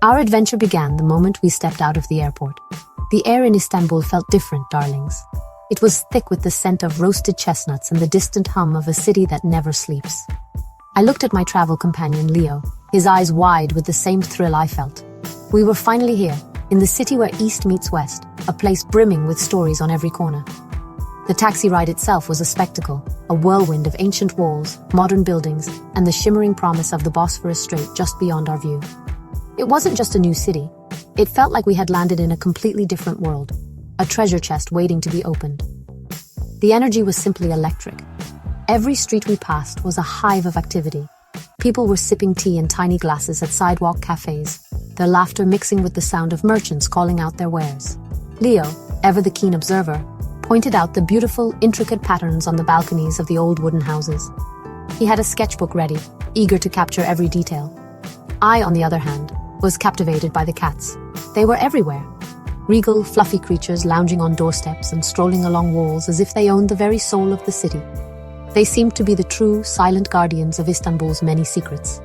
Our adventure began the moment we stepped out of the airport. The air in Istanbul felt different, darlings. It was thick with the scent of roasted chestnuts and the distant hum of a city that never sleeps. I looked at my travel companion, Leo, his eyes wide with the same thrill I felt. We were finally here, in the city where East meets West, a place brimming with stories on every corner. The taxi ride itself was a spectacle, a whirlwind of ancient walls, modern buildings, and the shimmering promise of the Bosphorus Strait just beyond our view. It wasn't just a new city. It felt like we had landed in a completely different world, a treasure chest waiting to be opened. The energy was simply electric. Every street we passed was a hive of activity. People were sipping tea in tiny glasses at sidewalk cafes, their laughter mixing with the sound of merchants calling out their wares. Leo, ever the keen observer, pointed out the beautiful, intricate patterns on the balconies of the old wooden houses. He had a sketchbook ready, eager to capture every detail. I, on the other hand, was captivated by the cats. They were everywhere. Regal, fluffy creatures lounging on doorsteps and strolling along walls as if they owned the very soul of the city. They seemed to be the true, silent guardians of Istanbul's many secrets.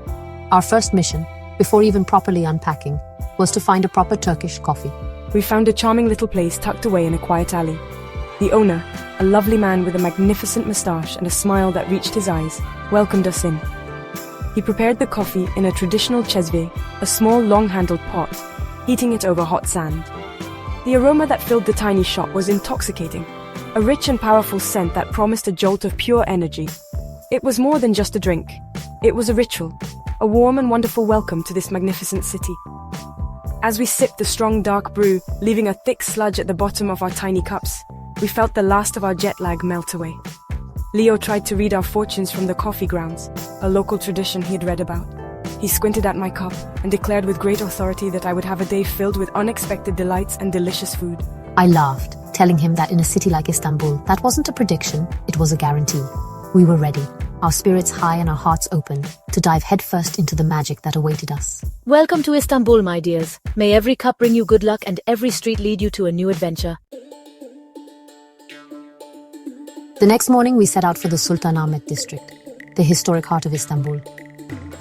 Our first mission, before even properly unpacking, was to find a proper Turkish coffee. We found a charming little place tucked away in a quiet alley. The owner, a lovely man with a magnificent moustache and a smile that reached his eyes, welcomed us in. He prepared the coffee in a traditional chesve, a small long-handled pot, heating it over hot sand. The aroma that filled the tiny shop was intoxicating, a rich and powerful scent that promised a jolt of pure energy. It was more than just a drink. It was a ritual, a warm and wonderful welcome to this magnificent city. As we sipped the strong dark brew, leaving a thick sludge at the bottom of our tiny cups, we felt the last of our jet lag melt away. Leo tried to read our fortunes from the coffee grounds, a local tradition he had read about. He squinted at my cup and declared with great authority that I would have a day filled with unexpected delights and delicious food. I laughed, telling him that in a city like Istanbul, that wasn't a prediction, it was a guarantee. We were ready, our spirits high and our hearts open, to dive headfirst into the magic that awaited us. Welcome to Istanbul, my dears. May every cup bring you good luck and every street lead you to a new adventure. The next morning, we set out for the Sultanahmet district, the historic heart of Istanbul.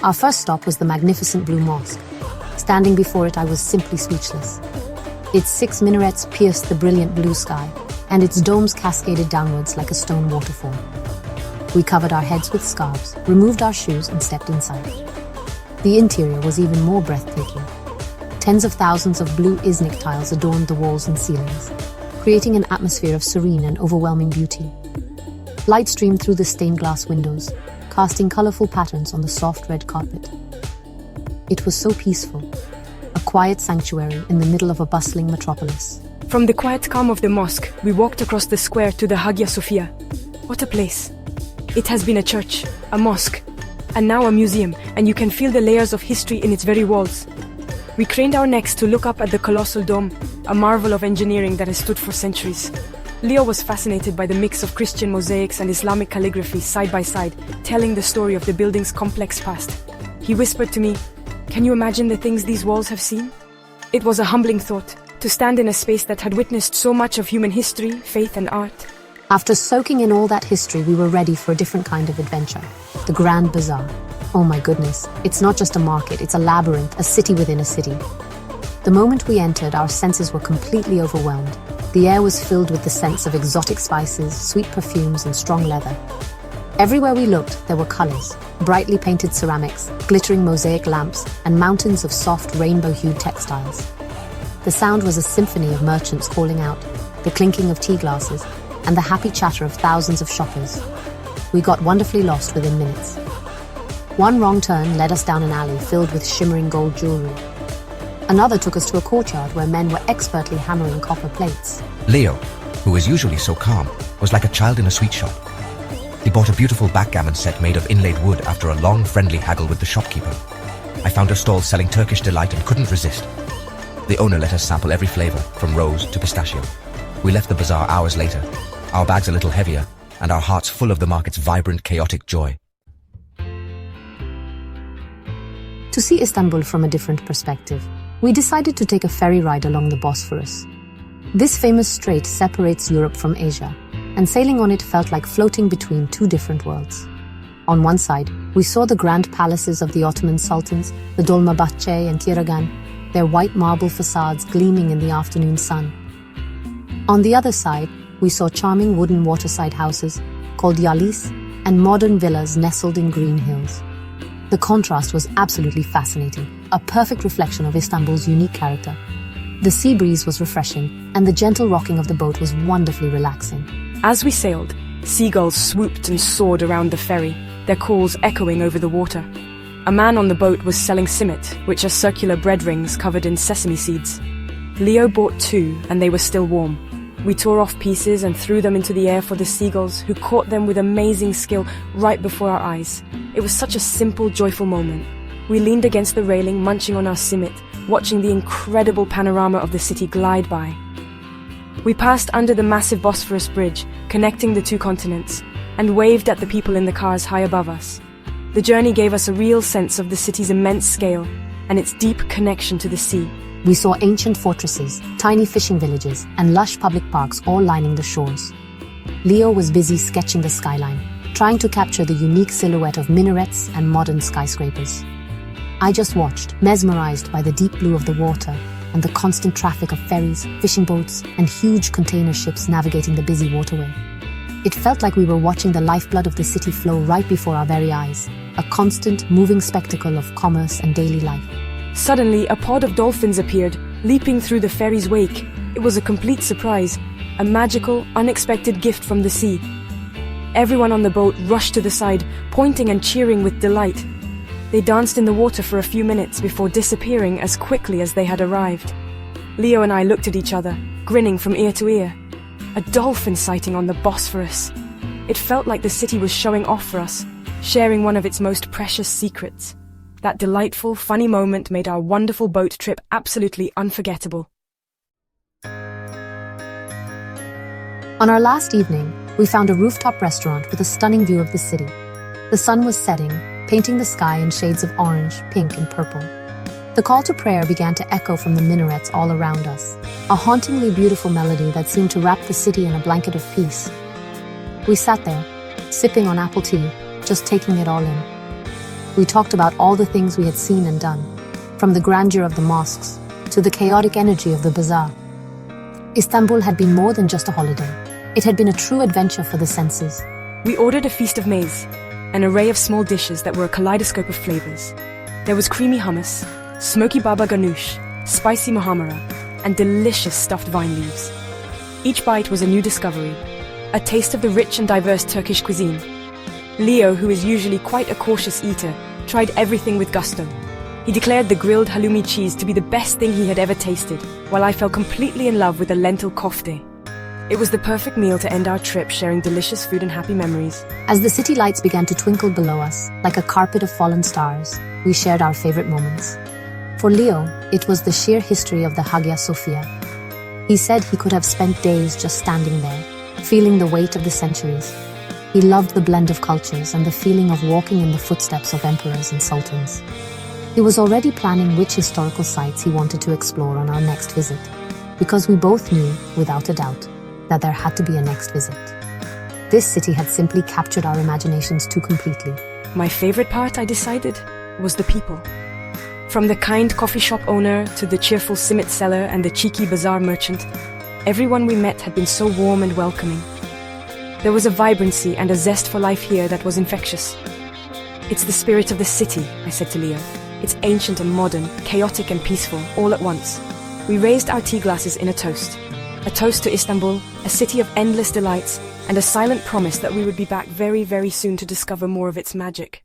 Our first stop was the magnificent Blue Mosque. Standing before it, I was simply speechless. Its 6 minarets pierced the brilliant blue sky, and its domes cascaded downwards like a stone waterfall. We covered our heads with scarves, removed our shoes, and stepped inside. The interior was even more breathtaking. Tens of thousands of blue Iznik tiles adorned the walls and ceilings, creating an atmosphere of serene and overwhelming beauty. Light streamed through the stained glass windows, casting colorful patterns on the soft red carpet. It was so peaceful, a quiet sanctuary in the middle of a bustling metropolis. From the quiet calm of the mosque, we walked across the square to the Hagia Sophia. What a place! It has been a church, a mosque, and now a museum, and you can feel the layers of history in its very walls. We craned our necks to look up at the colossal dome, a marvel of engineering that has stood for centuries. Leo was fascinated by the mix of Christian mosaics and Islamic calligraphy side by side, telling the story of the building's complex past. He whispered to me, "Can you imagine the things these walls have seen?" It was a humbling thought, to stand in a space that had witnessed so much of human history, faith and art. After soaking in all that history, we were ready for a different kind of adventure, the Grand Bazaar. Oh my goodness, it's not just a market, it's a labyrinth, a city within a city. The moment we entered, our senses were completely overwhelmed. The air was filled with the scents of exotic spices, sweet perfumes, and strong leather. Everywhere we looked, there were colors, brightly painted ceramics, glittering mosaic lamps, and mountains of soft rainbow-hued textiles. The sound was a symphony of merchants calling out, the clinking of tea glasses, and the happy chatter of thousands of shoppers. We got wonderfully lost within minutes. One wrong turn led us down an alley filled with shimmering gold jewelry. Another took us to a courtyard where men were expertly hammering copper plates. Leo, who is usually so calm, was like a child in a sweet shop. He bought a beautiful backgammon set made of inlaid wood after a long friendly haggle with the shopkeeper. I found a stall selling Turkish delight and couldn't resist. The owner let us sample every flavor, from rose to pistachio. We left the bazaar hours later, our bags a little heavier, and our hearts full of the market's vibrant, chaotic joy. To see Istanbul from a different perspective, we decided to take a ferry ride along the Bosphorus. This famous strait separates Europe from Asia, and sailing on it felt like floating between two different worlds. On one side, we saw the grand palaces of the Ottoman sultans, the Dolmabahce and Kiragan, their white marble facades gleaming in the afternoon sun. On the other side, we saw charming wooden waterside houses called yalis and modern villas nestled in green hills. The contrast was absolutely fascinating, a perfect reflection of Istanbul's unique character. The sea breeze was refreshing, and the gentle rocking of the boat was wonderfully relaxing. As we sailed, seagulls swooped and soared around the ferry, their calls echoing over the water. A man on the boat was selling simit, which are circular bread rings covered in sesame seeds. Leo bought 2, and they were still warm. We tore off pieces and threw them into the air for the seagulls, who caught them with amazing skill right before our eyes. It was such a simple, joyful moment. We leaned against the railing, munching on our simit, watching the incredible panorama of the city glide by. We passed under the massive Bosphorus bridge, connecting the 2 continents, and waved at the people in the cars high above us. The journey gave us a real sense of the city's immense scale and its deep connection to the sea. We saw ancient fortresses, tiny fishing villages, and lush public parks all lining the shores. Leo was busy sketching the skyline, trying to capture the unique silhouette of minarets and modern skyscrapers. I just watched, mesmerized by the deep blue of the water and the constant traffic of ferries, fishing boats, and huge container ships navigating the busy waterway. It felt like we were watching the lifeblood of the city flow right before our very eyes, a constant, moving spectacle of commerce and daily life. Suddenly, a pod of dolphins appeared, leaping through the ferry's wake. It was a complete surprise, a magical, unexpected gift from the sea. Everyone on the boat rushed to the side, pointing and cheering with delight. They danced in the water for a few minutes before disappearing as quickly as they had arrived. Leo and I looked at each other, grinning from ear to ear. A dolphin sighting on the Bosphorus. It felt like the city was showing off for us, sharing one of its most precious secrets. That delightful, funny moment made our wonderful boat trip absolutely unforgettable. On our last evening, we found a rooftop restaurant with a stunning view of the city. The sun was setting, painting the sky in shades of orange, pink, and purple. The call to prayer began to echo from the minarets all around us, a hauntingly beautiful melody that seemed to wrap the city in a blanket of peace. We sat there, sipping on apple tea, just taking it all in. We talked about all the things we had seen and done, from the grandeur of the mosques to the chaotic energy of the bazaar. Istanbul had been more than just a holiday. It had been a true adventure for the senses. We ordered a feast of maize, an array of small dishes that were a kaleidoscope of flavors. There was creamy hummus, smoky baba ganoush, spicy muhammara, and delicious stuffed vine leaves. Each bite was a new discovery, a taste of the rich and diverse Turkish cuisine. Leo, who is usually quite a cautious eater, tried everything with gusto. He declared the grilled halloumi cheese to be the best thing he had ever tasted, while I fell completely in love with the lentil kofte. It was the perfect meal to end our trip, sharing delicious food and happy memories. As the city lights began to twinkle below us, like a carpet of fallen stars, we shared our favorite moments. For Leo, it was the sheer history of the Hagia Sophia. He said he could have spent days just standing there, feeling the weight of the centuries. He loved the blend of cultures and the feeling of walking in the footsteps of emperors and sultans. He was already planning which historical sites he wanted to explore on our next visit, because we both knew, without a doubt, that there had to be a next visit. This city had simply captured our imaginations too completely. My favorite part, I decided, was the people. From the kind coffee shop owner to the cheerful simit seller and the cheeky bazaar merchant, everyone we met had been so warm and welcoming. There was a vibrancy and a zest for life here that was infectious. It's the spirit of the city, I said to Leo. It's ancient and modern, chaotic and peaceful, all at once. We raised our tea glasses in a toast. A toast to Istanbul, a city of endless delights, and a silent promise that we would be back very, very soon to discover more of its magic.